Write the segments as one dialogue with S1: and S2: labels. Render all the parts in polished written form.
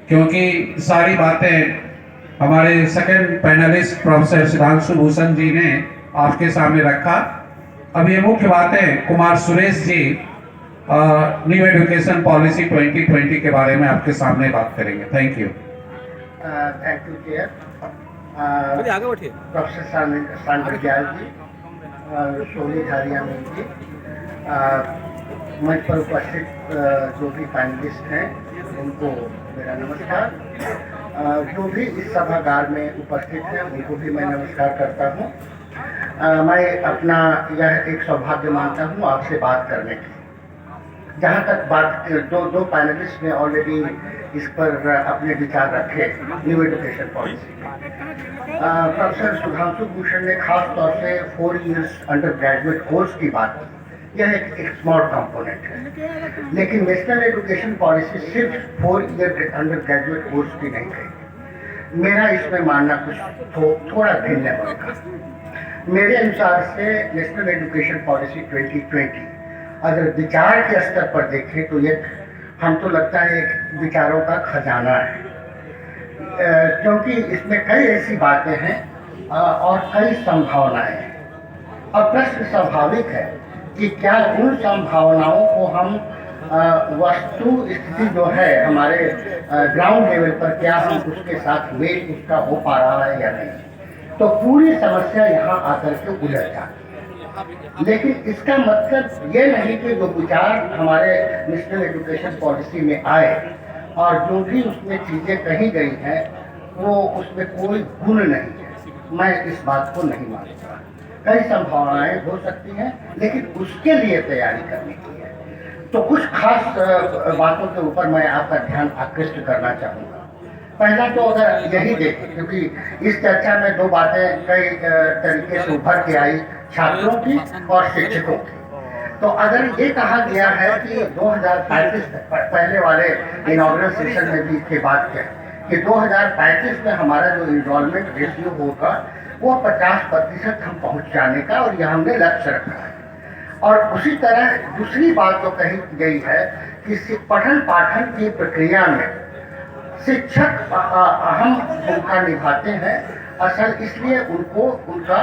S1: क्योंकि सारी बातें हमारे second panelist professor Sudhanshu Bhushan ji ने आपके सामने रखा। अब ये मुख्य बातें Kumar Suresh ji new education policy 2020 के बारे में आपके सामने बात करेंगे। Thank you.
S2: Thank you chair. Professor सांडर ग्याल जी, सोनी धारियामी जी, मंच पर उपस्थित जो भी पैनलिस्ट हैं उनको मेरा नमस्कार। जो भी इस सभागार में उपस्थित हैं उनको भी मैं नमस्कार करता हूँ। मैं अपना यह एक सौभाग्य मानता हूँ आपसे बात करने की। जहाँ तक बात दो पैनलिस्ट ने ऑलरेडी इस पर अपने विचार रखे न्यू एजुकेशन पॉलिसी में। प्रोफेसर सुधांशु भूषण ने खास तौर से 4 इयर्स अंडर ग्रेजुएट कोर्स की बात की। यह एक स्मॉल कंपोनेंट है, लेकिन नेशनल एजुकेशन पॉलिसी सिर्फ 4 ईयर अंडर ग्रेजुएट कोर्स की नहीं कही। मेरा इसमें मानना कुछ थोड़ा भिन्न होगा। मेरे अनुसार से नेशनल एजुकेशन पॉलिसी 2020 अगर विचार के स्तर पर देखें तो ये हमको लगता है एक विचारों का खजाना है, क्योंकि इसमें कई ऐसी बातें हैं और कई संभावनाएं हैं। और प्रश्न स्वाभाविक है कि क्या उन संभावनाओं को हम वस्तु स्थिति जो है हमारे ग्राउंड लेवल पर, क्या हम उसके साथ मेल उसका हो पा रहा है या नहीं। तो पूरी समस्या यहाँ आकर के उलझ जाती है। लेकिन इसका मतलब ये नहीं कि जो विचार हमारे नेशनल एजुकेशन पॉलिसी में आए और जो भी उसमें चीज़ें कही गई हैं वो उसमें कोई गुण नहीं है। मैं इस बात को नहीं मानता। कई संभावनाएं हो सकती हैं, लेकिन उसके लिए तैयारी करने की है। तो कुछ खास बातों के ऊपर मैं आपका ध्यान आकृष्ट करना चाहूँगा। पहला तो अगर यही देखें, क्योंकि इस चर्चा में दो बातें कई तरीके से उभर के आई, छात्रों की और शिक्षकों की। तो अगर ये कहा गया है कि 2035 पहले वाले इनॉग्रल सेशन में भी इसकी बात किया कि 2035 में हमारा जो इनरोलमेंट रेशियो होगा वो 50% हम पहुंच जाने का, और यह हमने लक्ष्य रखा है। और उसी तरह दूसरी बात जो कही गई है कि पठन पाठन की प्रक्रिया में शिक्षक अहम भूमिका निभाते हैं। असल इसलिए उनको उनका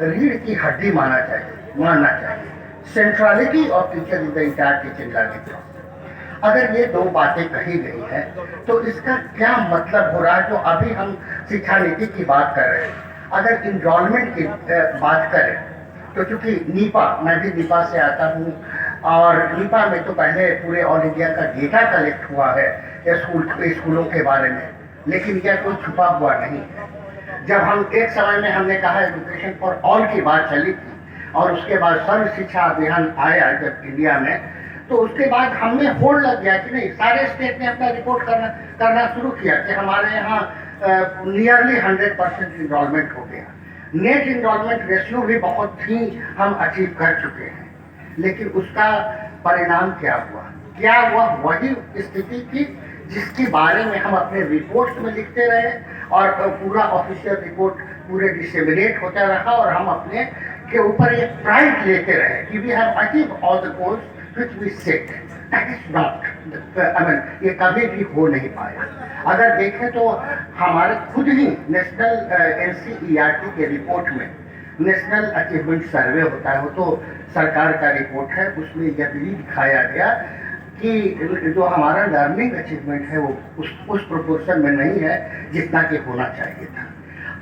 S2: रीढ़ की हड्डी मानना चाहिए। Centrality of teacher in the entire teaching learning process. अगर ये दो बातें कही गई हैं तो इसका क्या मतलब हो रहा है। जो अभी हम शिक्षा नीति की बात कर रहे हैं, अगर इनरोलमेंट की बात करें तो चूंकि नीपा, मैं भी नीपा से आता हूँ, और नीपा में तो पहले पूरे ऑल इंडिया का डेटा कलेक्ट हुआ है स्कूलों के बारे में, लेकिन यह कोई छुपा हुआ नहीं है। जब हम एक समय में हमने कहा एजुकेशन फॉर ऑल की बात चली थी और उसके बाद सर्व शिक्षा अभियान आया जब इंडिया में, तो उसके बाद हमें होड़ लग गया कि नहीं, सारे स्टेट ने अपना रिपोर्ट करना शुरू किया कि हमारे यहाँ नियरली 100% इनरोलमेंट हो गया। नेट इनरोलमेंट रेशियो भी बहुत ही हम अचीव कर चुके हैं। लेकिन उसका परिणाम क्या हुआ? क्या वह वही स्थिति थी जिसके बारे में हम अपने रिपोर्ट्स में लिखते रहे और पूरा ऑफिशियल रिपोर्ट पूरे डिसेमिनेट होता रहा और हम अपने के ऊपर ये प्राइड लेते रहे कि we have achieve all the goals which we set. That is not, ये कभी भी हो नहीं पाया। अगर देखें तो हमारे खुद ही नेशनल NCERT के रिपोर्ट में नेशनल अचीवमेंट सर्वे होता है, वो तो सरकार का रिपोर्ट है, उसमें यह भी दिखाया गया कि जो हमारा लर्निंग अचीवमेंट है वो उस प्रोपोर्शन में नहीं है जितना कि होना चाहिए था।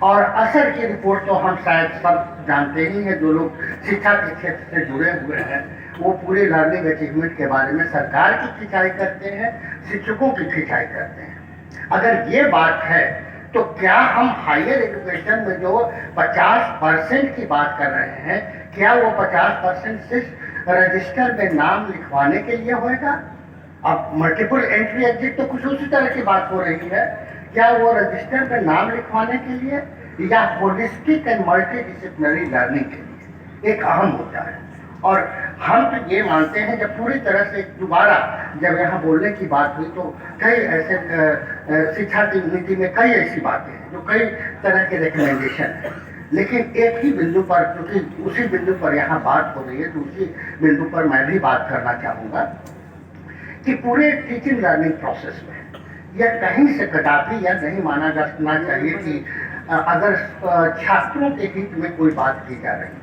S2: और असर की रिपोर्ट तो हम शायद सब जानते ही हैं, जो लोग शिक्षा के क्षेत्र से जुड़े हुए हैं वो पूरे लर्निंग अचीवमेंट के बारे में सरकार की खिंचाई करते हैं, शिक्षकों की खिंचाई करते हैं। अगर ये बात है तो क्या हम हायर एजुकेशन में जो 50% की बात कर रहे हैं, क्या वो 50% सिर्फ रजिस्टर में नाम लिखवाने के लिए होएगा? अब मल्टीपल एंट्री एग्जिट तो कुछ उसी तरह की बात हो रही है। क्या वो रजिस्टर में नाम लिखवाने के लिए या holistic and multi disciplinary learning के लिए? एक अहम मुद्दा है। और हम तो ये मानते हैं जब पूरी तरह से दोबारा जब यहाँ बोलने की बात हुई तो कई ऐसे शिक्षा नीति में कई ऐसी बातें हैं जो कई तरह के रिकमेंडेशन है, लेकिन एक ही बिंदु पर, क्योंकि उसी बिंदु पर यहाँ बात हो रही है तो उसी बिंदु पर मैं भी बात करना चाहूँगा कि पूरे टीचिंग लर्निंग प्रोसेस में यह कहीं से कदापि यह नहीं माना जाना चाहिए कि अगर छात्रों के हित में कोई बात की जा रही है,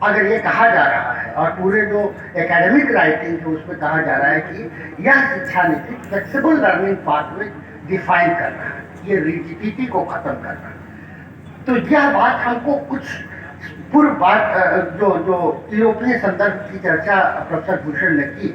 S2: अगर ये कहा जा रहा है और पूरे जो एकेडमिक राइटिंग है उसमें कहा जा रहा है कि यह शिक्षा नीति फ्लेक्सिबल लर्निंग पाथवे डिफाइन कर रहा है, ये रिजिडिटी को खत्म कर रहा है, तो यह बात हमको कुछ पूर्व बात जो यूरोपीय संदर्भ की चर्चा प्रोफेसर भूषण ने की,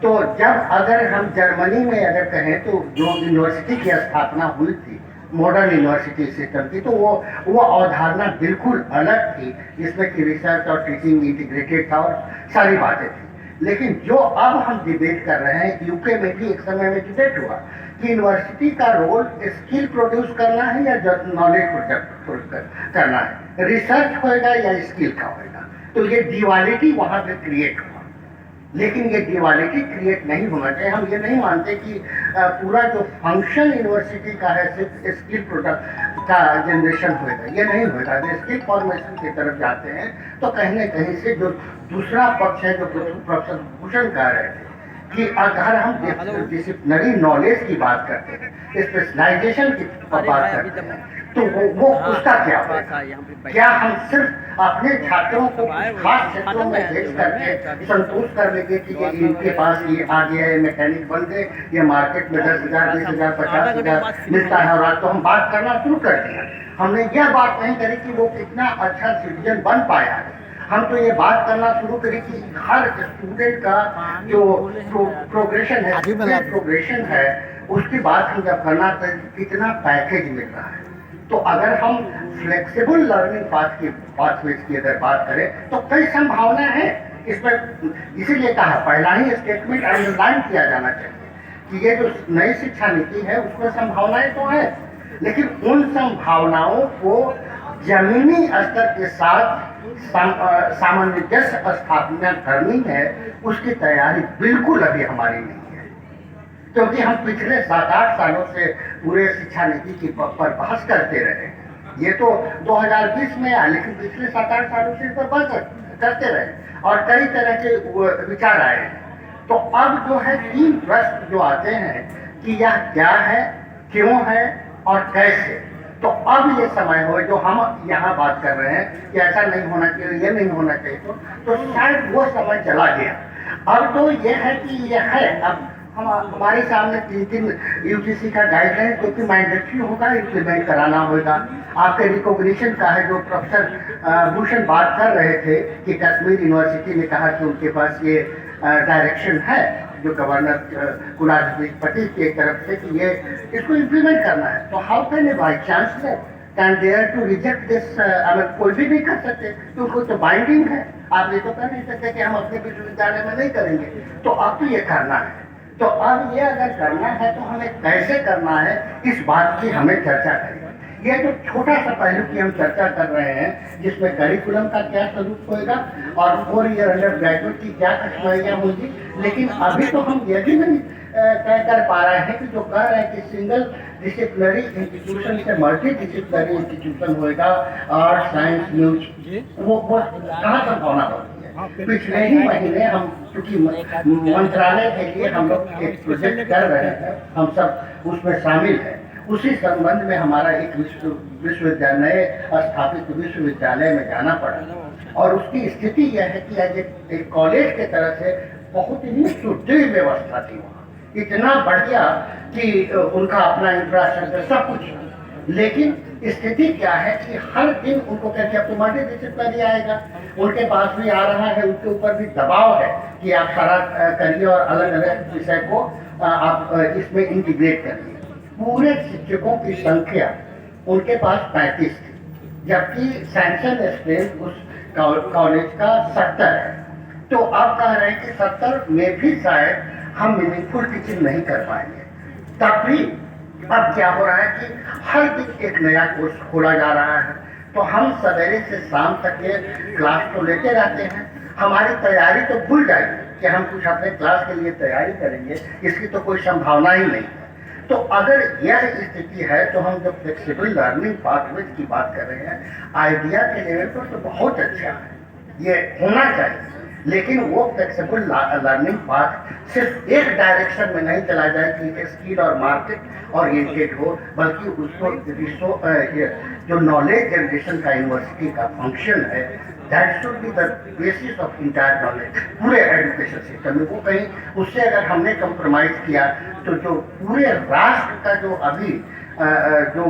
S2: तो जब अगर हम जर्मनी में अगर कहें तो जो यूनिवर्सिटी की स्थापना हुई थी मॉडर्न यूनिवर्सिटी सिस्टम की, तो वो अवधारणा बिल्कुल अलग थी, जिसमें कि रिसर्च और टीचिंग इंटीग्रेटेड था और सारी बातें थी। लेकिन जो अब हम डिबेट कर रहे हैं, यूके में भी एक समय में डिबेट हुआ कि यूनिवर्सिटी का रोल स्किल प्रोड्यूस करना है या नॉलेज प्रोड्यूस करना है, रिसर्च होएगा या स्किल का होएगा, तो ये डिवालिटी वहाँ पे क्रिएट हुआ। लेकिन ये डिवालिटी क्रिएट नहीं होना चाहिए। हम ये नहीं मानते कि पूरा जो फंक्शन यूनिवर्सिटी का है सिर्फ स्किल प्रोडक्ट का जनरेशन होएगा, ये नहीं होएगा। अगर स्किल फॉर्मेशन की तरफ जाते हैं तो कहीं न कहीं से जो दूसरा पक्ष है, जो प्रोफेसर भूषण कह रहे थे कि अगर हम डिसिप्लिनरी नॉलेज की बात करते हैं, स्पेशलाइजेशन की बात करते हैं, तो वो उसका क्या होगा? क्या हम सिर्फ अपने छात्रों को खास क्षेत्रों में भेज करके संतोष कर लेंगे कि ये इनके पास ये आ गया है, मैकेनिक बन गए, ये मार्केट में 10,000, 20,000, 50,000 मिलता है और आज तो हम बात करना शुरू कर दिया। हमने यह बात नहीं करी कि वो कितना अच्छा सिटीजन बन पाया है। हम तो ये बात करना शुरू करें कि हर स्टूडेंट का जो प्रोग्रेशन है, प्रोग्रेशन है, उसकी बात हम जब करना तो कितना पैकेज मिल रहा है। तो अगर हम फ्लेक्सिबल लर्निंग पाथवेज की अगर बात करें तो कई संभावना है इसमें। इसीलिए कहा पहला ही स्टेटमेंट अंडरलाइन किया जाना चाहिए कि ये जो नई शिक्षा नीति है उसमें संभावनाएं तो है, लेकिन उन संभावनाओं को जमीनी स्तर के साथ सामंजस्य स्थापना करनी है, उसकी तैयारी बिल्कुल अभी हमारी नहीं है, क्योंकि हम पिछले 7-8 सालों से पूरे शिक्षा नीति की पर बहस करते रहे। ये तो 2020 में आया, लेकिन पिछले 7-8 सालों से इस पर बहस करते रहे और कई तरह के विचार आए हैं। तो अब जो है 3 प्रश्न जो आते हैं कि यह क्या है, क्यों है और कैसे, तो अब ये समय हो जो हम यहाँ बात कर रहे हैं कि ऐसा नहीं होना चाहिए, ये नहीं होना चाहिए, तो शायद वो समय चला गया। अब तो ये है कि यह है, अब हमारे सामने 3 यूजीसी का गाइडलाइन जो कि मैंडेटरी होगा, इम्प्लीमेंट कराना होगा। आपके रिकॉग्निशन का है, जो प्रोफेसर भूषण बात कर रहे थे कि कश्मीर यूनिवर्सिटी ने कहा कि उनके पास ये डायरेक्शन है जो गवर्नर कुलाधिपति की तरफ से कि ये इसको इम्प्लीमेंट करना है, तो how can a vice chancellor can dare to reject this? अगर कोई भी नहीं कर सकते तो तो बाइंडिंग है, आप ये तो कर नहीं सकते कि हम अपने विश्वविद्यालय में नहीं करेंगे, तो अब तो ये करना है। तो अब ये अगर करना है तो हमें कैसे करना है, इस बात की हमें चर्चा करें। ये जो छोटा सा पहलू की हम चर्चा कर रहे हैं, जिसमें करिकुलम का क्या स्वरूप होगा और 4 ईयर अंडर ग्रेजुएट की क्या कठिनाइयाँ होंगी, लेकिन अभी तो हम ये भी नहीं तय कर पा रहे हैं कि जो कह रहे हैं कि सिंगल डिसिप्लिनरी इंस्टीट्यूशन से मल्टी डिसिप्लिनरी इंस्टीट्यूशन होगा और साइंस न्यूज, वो कहाँ संभावना होगी? पिछले ही महीने हम क्योंकि मंत्रालय के लिए हम लोग एक प्रोजेक्ट कर रहे हैं, हम सब उसमें शामिल हैं। उसी संबंध में हमारा एक विश्वविद्यालय स्थापित विश्वविद्यालय में जाना पड़ा और उसकी स्थिति यह है कि एक कॉलेज के तरफ से बहुत ही सुदृढ़ व्यवस्था थी वहाँ, इतना बढ़िया कि उनका अपना इंफ्रास्ट्रक्चर सब कुछ, लेकिन स्थिति क्या है कि हर दिन उनको कहते हैं मल्टी डिसिप्लिनरी आएगा, उनके पास भी आ रहा है, उनके ऊपर भी दबाव है कि आप सारा करिए और अलग अलग विषय को आप इसमें इंटीग्रेट करिए। पूरे शिक्षकों की संख्या उनके पास 35 थी, जबकि सैंक्शन स्ट्रेंथ उस कॉलेज का 70 है। तो आप कह रहे हैं कि 70 में भी शायद हम मीनिंगफुल टीचिंग नहीं कर पाएंगे। तब भी अब क्या हो रहा है कि हर दिन एक नया कोर्स खोला जा रहा है, तो हम सवेरे से शाम तक के क्लास तो लेते रहते हैं, हमारी तैयारी तो भूल जाएगी कि हम कुछ अपने क्लास के लिए तैयारी करेंगे, इसकी तो कोई संभावना ही नहीं है। तो अगर यह स्थिति है तो हम जब फ्लेक्सिबल लर्निंग पाथवेज की बात कर रहे हैं, आइडिया के लेवल पर तो बहुत अच्छा है, ये होना चाहिए, लेकिन वो फ्लेक्सिबल लर्निंग पाथ सिर्फ एक डायरेक्शन में नहीं चला जाए कि स्किल और मार्केट ओरिएंटेड हो, बल्कि उसको जो नॉलेज जनरेशन का यूनिवर्सिटी का फंक्शन है, that should be the basis of entire knowledge पूरे एजुकेशन सिस्टम में। वो कहीं उससे अगर हमने कंप्रोमाइज किया तो जो पूरे राष्ट्र का जो अभी जो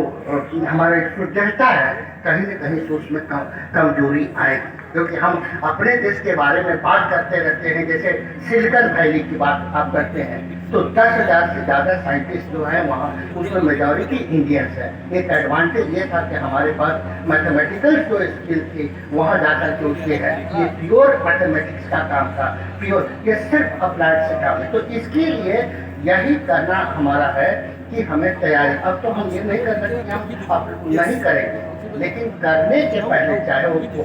S2: हमारे सुदृढ़ता है, कहीं न कहीं तो उसमें कमजोरी आएगी। क्योंकि हम अपने देश के बारे में बात करते रहते हैं, जैसे सिलिकॉन वैली की बात आप करते हैं, तो 10,000 से ज़्यादा साइंटिस्ट जो हैं वहाँ, उसमें मेजॉरिटी इंडियंस है। एक एडवांटेज ये था कि हमारे पास मैथमेटिकल जो स्किल थी वहाँ जाकर के उसके है, ये प्योर मैथमेटिक्स का काम था, प्योर, ये सिर्फ अप्लाइड से काम है। तो इसके लिए यही करना हमारा है कि हमें तैयारी, अब तो हम ये नहीं कर सकते, हम अब नहीं करेंगे, लेकिन करने के पहले चाहे उसको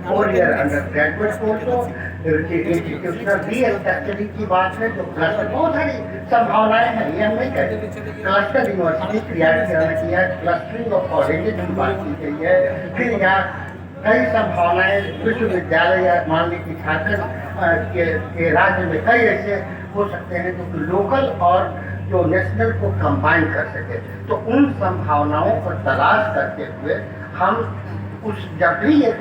S2: 4 ईयर अंडर ग्रेजुएट कोर्स हो, इंस्टीट्यूशनल रीस्ट्रक्चरिंग की बात है, जो क्लस्टर, बहुत सारी संभावनाएं हैं, ये हम नहीं करेंगे। क्लस्टर यूनिवर्सिटी क्रिएट करना किया है, क्लस्टरिंग ऑफ कॉलेजेस की बात की गई है, फिर यहाँ कई संभावनाएं विश्वविद्यालय या मान लीजिए झारखंड के राज्य में कई ऐसे हो सकते हैं जो लोकल और जो नेशनल को कंबाइन कर सके। तो उन संभावनाओं को तलाश करते हुए हम उस जब भी ये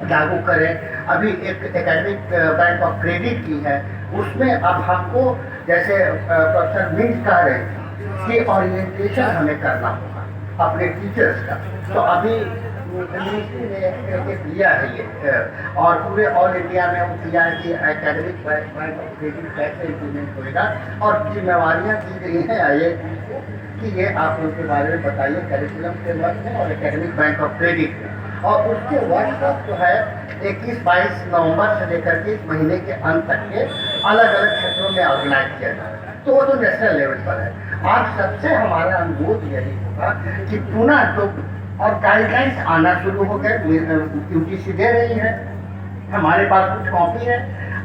S2: लागू करें, अभी एक एकेडमिक बैंक ऑफ क्रेडिट की है, उसमें अब हमको जैसे प्रोफेसर मिंज कह रहे हैं कि ओरिएंटेशन हमें करना होगा अपने टीचर्स का। तो अभी मिनिस्ट्री ने एक लिया है ये, और पूरे ऑल इंडिया में वो किया है कि एकेडमिक बैंक ऑफ क्रेडिट कैसे इम्प्लीमेंट होएगा, और जिम्मेवारियाँ दी गई हैं आईए कि ये आप उनके बारे में बताइए करिकुलम के वर्क में और एकेडमिक बैंक ऑफ क्रेडिट में। और उसके वर्कशॉप जो है 21-22 नवंबर से लेकर के इस महीने के अंत तक के अलग अलग क्षेत्रों में ऑर्गेनाइज किया जा रहा है। तो वो तो नेशनल लेवल पर है। आज सबसे हमारा अनुरोध यही होगा कि पुनः जो और गाइडलाइंस आना शुरू हो गए, यूजीसी दे रही है, हमारे पास कुछ कॉपी है।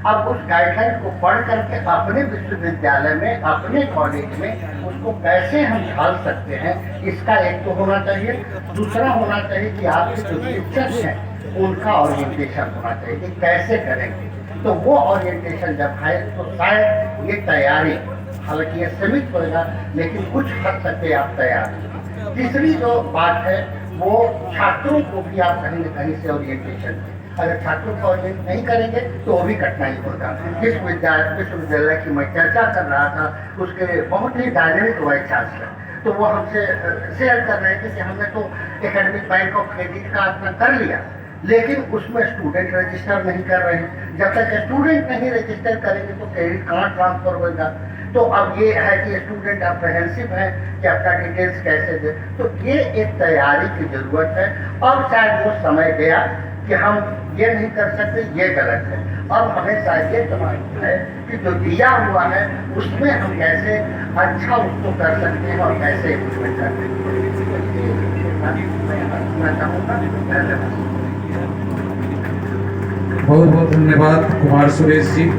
S2: अब उस गाइडलाइन को पढ़ करके अपने विश्वविद्यालय में, अपने कॉलेज में उसको कैसे हम ढाल सकते हैं, इसका एक तो होना चाहिए। दूसरा होना चाहिए कि आपके जो शिक्षक हैं उनका ओरिएंटेशन होना चाहिए कि कैसे करेंगे। तो वो ओरिएंटेशन जब है तो शायद ये तैयारी, हालांकि ये सीमित होगा, लेकिन कुछ हद तक के आप तैयार हैं। तीसरी जो बात है वो छात्रों को भी आप कहीं न कहीं से ओरिएंटेशन, अगर छात्रों को ओरिएंट नहीं करेंगे तो वो भी कठिनाई होगा। जिस विश्वविद्यालय की मैं चर्चा कर रहा था, उसके बहुत ही डायनेमिक वाइस चांसलर, तो वो हमसे शेयर कर रहे थे कि हमने तो एकेडमिक बैंक ऑफ क्रेडिट का अपना कर लिया, लेकिन उसमें स्टूडेंट रजिस्टर नहीं कर रहे हैं। जब तक स्टूडेंट नहीं रजिस्टर करेंगे तो क्रेडिट कहाँ ट्रांसफर होगा। तो अब ये है कि स्टूडेंट अप्रहेंसिव है कि अपना डिटेल्स कैसे दे। तो ये एक तैयारी की जरूरत है। अब शायद वो समय गया कि हम ये नहीं कर सकते, ये गलत है। अब हमें शायद ये समझना है कि जो दिया हुआ है उसमें हम कैसे अच्छा उसको कर सकते हैं और कैसे उसमें कर सकते हैं। मैं चाहूँगा।
S1: बहुत बहुत धन्यवाद कुमार सुरेश जी।